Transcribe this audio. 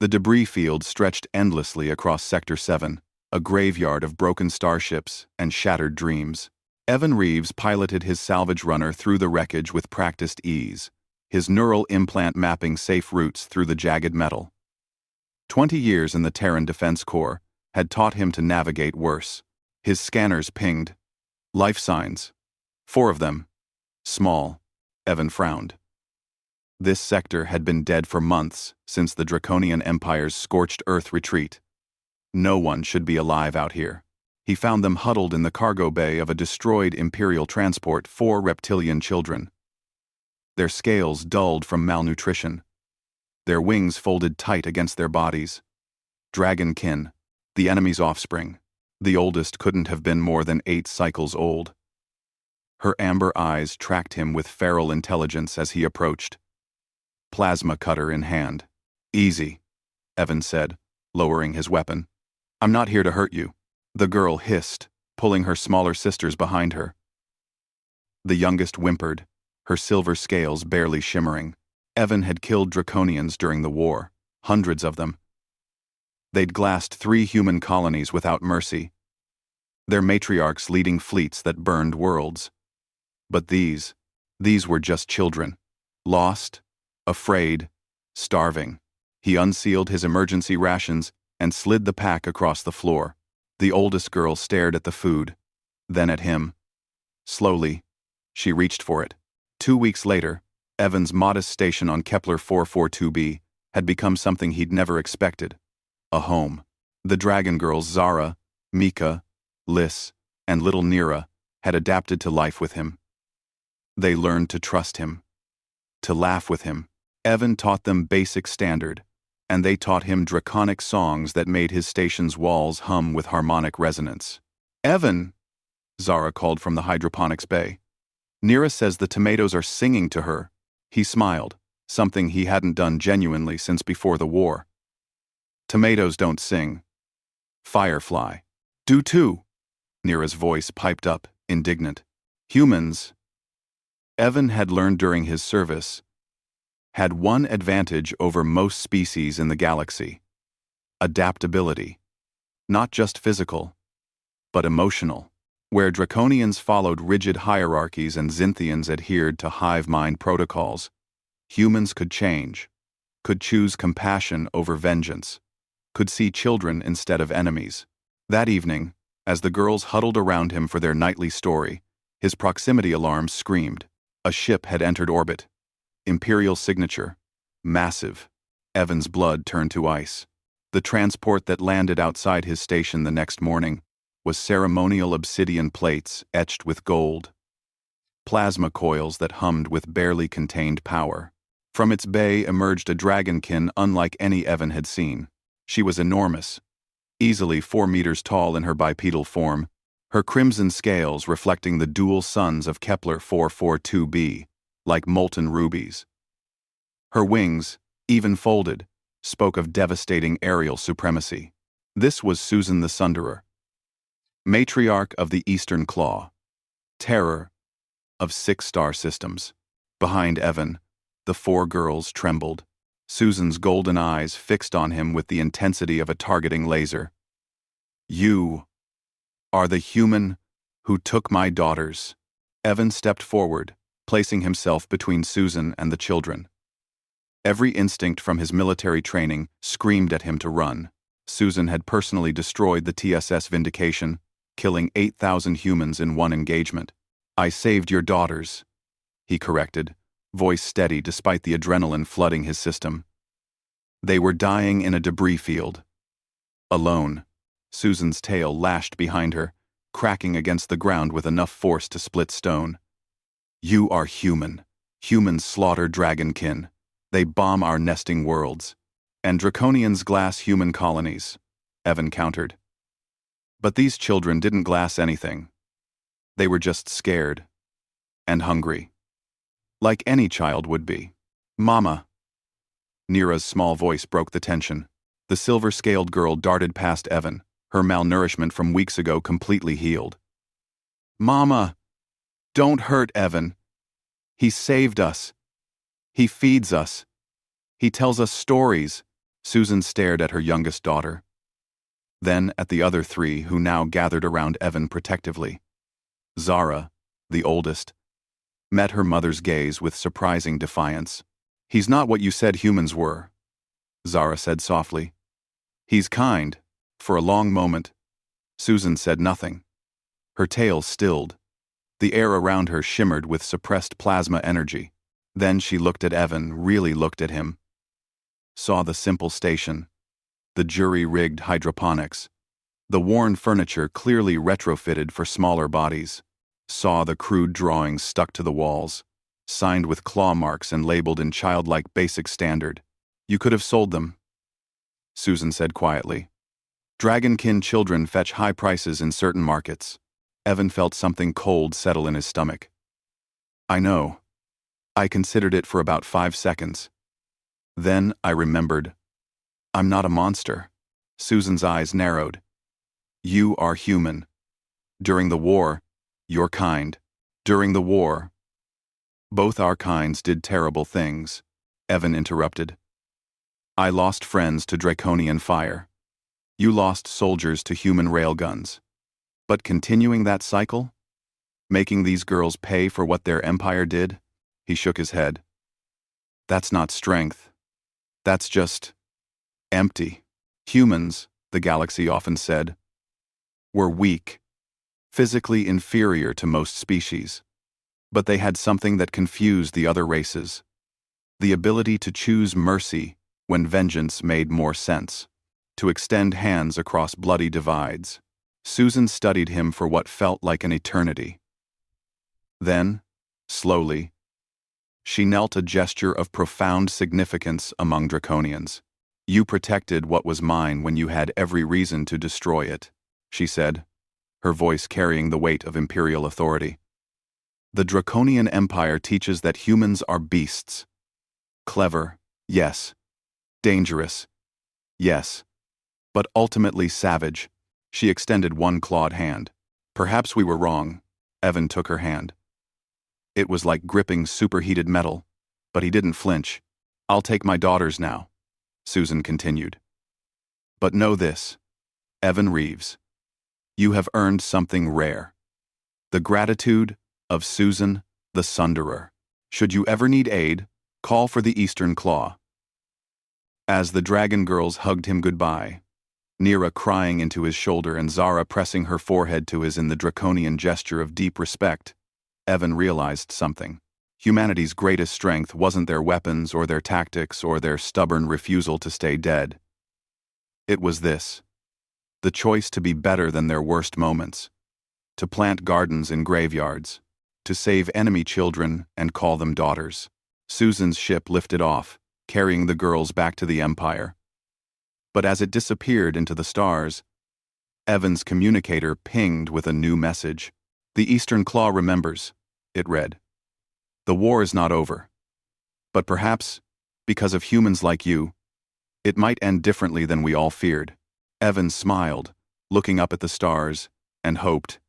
The debris field stretched endlessly across Sector 7, a graveyard of broken starships and shattered dreams. Evan Reeves piloted his salvage runner through the wreckage with practiced ease, his neural implant mapping safe routes through the jagged metal. 20 years in the Terran Defense Corps had taught him to navigate worse. His scanners pinged. Life signs. 4 of them. Small. Evan frowned. This sector had been dead for months since the Draconian Empire's scorched earth retreat. No one should be alive out here. He found them huddled in the cargo bay of a destroyed Imperial transport, 4 reptilian children. Their scales dulled from malnutrition. Their wings folded tight against their bodies. Dragonkin, the enemy's offspring. The oldest couldn't have been more than 8 cycles old. Her amber eyes tracked him with feral intelligence as he approached. Plasma cutter in hand. Easy, Evan said, lowering his weapon. I'm not here to hurt you, the girl hissed, pulling her smaller sisters behind her. The youngest whimpered, her silver scales barely shimmering. Evan had killed Draconians during the war, hundreds of them. They'd glassed 3 human colonies without mercy, their matriarchs leading fleets that burned worlds. But these were just children, lost, afraid, starving. He unsealed his emergency rations and slid the pack across the floor. The oldest girl stared at the food, then at him. Slowly, she reached for it. 2 weeks later, Evan's modest station on Kepler 442b had become something he'd never expected. A home. The dragon girls Zara, Mika, Liss, and little Nira had adapted to life with him. They learned to trust him, to laugh with him. Evan taught them basic standard, and they taught him draconic songs that made his station's walls hum with harmonic resonance. Evan, Zara called from the hydroponics bay. Nira says the tomatoes are singing to her. He smiled, something he hadn't done genuinely since before the war. Tomatoes don't sing. Firefly. Do too. Nira's voice piped up, indignant. Humans, Evan had learned during his service, had one advantage over most species in the galaxy: adaptability. Not just physical, but emotional. Where Draconians followed rigid hierarchies and Xinthians adhered to hive mind protocols, humans could change, could choose compassion over vengeance, could see children instead of enemies. That evening, as the girls huddled around him for their nightly story, his proximity alarm screamed. A ship had entered orbit. Imperial signature. Massive. Evan's blood turned to ice. The transport that landed outside his station the next morning was ceremonial obsidian plates etched with gold. Plasma coils that hummed with barely contained power. From its bay emerged a dragonkin unlike any Evan had seen. She was enormous, easily 4 meters tall in her bipedal form, her crimson scales reflecting the dual suns of Kepler 442b, like molten rubies. Her wings, even folded, spoke of devastating aerial supremacy. This was Susan the Sunderer, matriarch of the Eastern Claw, terror of 6 star systems. Behind Evan, the 4 girls trembled, Susan's golden eyes fixed on him with the intensity of a targeting laser. You are the human who took my daughters. Evan stepped forward, placing himself between Susan and the children. Every instinct from his military training screamed at him to run. Susan had personally destroyed the TSS Vindication, killing 8,000 humans in one engagement. I saved your daughters, he corrected, voice steady despite the adrenaline flooding his system. They were dying in a debris field. Alone. Susan's tail lashed behind her, cracking against the ground with enough force to split stone. You are human. Humans slaughter dragonkin. They bomb our nesting worlds. And Draconians glass human colonies, Evan countered. But these children didn't glass anything. They were just scared. And hungry. Like any child would be. Mama. Nira's small voice broke the tension. The silver-scaled girl darted past Evan, her malnourishment from weeks ago completely healed. Mama! Don't hurt Evan. He saved us. He feeds us. He tells us stories. Susan stared at her youngest daughter, then at the other three who now gathered around Evan protectively. Zara, the oldest, met her mother's gaze with surprising defiance. "He's not what you said humans were," Zara said softly. "He's kind." For a long moment, Susan said nothing. Her tail stilled. The air around her shimmered with suppressed plasma energy. Then she looked at Evan, really looked at him. Saw the simple station, the jury-rigged hydroponics, the worn furniture clearly retrofitted for smaller bodies. Saw the crude drawings stuck to the walls, signed with claw marks and labeled in childlike basic standard. "You could have sold them," Susan said quietly. "Dragonkin children fetch high prices in certain markets." Evan felt something cold settle in his stomach. "I know. I considered it for about 5 seconds. Then I remembered. I'm not a monster." Susan's eyes narrowed. "You are human. During the war, your kind. During the war." "Both our kinds did terrible things," Evan interrupted. "I lost friends to draconian fire. You lost soldiers to human railguns. But continuing that cycle? Making these girls pay for what their empire did?" He shook his head. "That's not strength. That's just empty." Humans, the galaxy often said, were weak, physically inferior to most species. But they had something that confused the other races: the ability to choose mercy when vengeance made more sense, to extend hands across bloody divides. Susan studied him for what felt like an eternity. Then, slowly, she knelt, a gesture of profound significance among draconians. "You protected what was mine when you had every reason to destroy it," she said, her voice carrying the weight of imperial authority. "The Draconian Empire teaches that humans are beasts. Clever, yes. Dangerous, yes. But ultimately savage." She extended one clawed hand. "Perhaps we were wrong." Evan took her hand. It was like gripping superheated metal, but he didn't flinch. "I'll take my daughters now," Susan continued. "But know this, Evan Reeves. You have earned something rare. The gratitude of Susan the Sunderer. Should you ever need aid, call for the Eastern Claw." As the dragon girls hugged him goodbye, Nira crying into his shoulder and Zara pressing her forehead to his in the draconian gesture of deep respect, Evan realized something. Humanity's greatest strength wasn't their weapons or their tactics or their stubborn refusal to stay dead. It was this: the choice to be better than their worst moments, to plant gardens in graveyards, to save enemy children and call them daughters. Susan's ship lifted off, carrying the girls back to the Empire. But as it disappeared into the stars, Evan's communicator pinged with a new message. "The Eastern Claw remembers," it read. "The war is not over. But perhaps, because of humans like you, it might end differently than we all feared." Evan smiled, looking up at the stars, and hoped,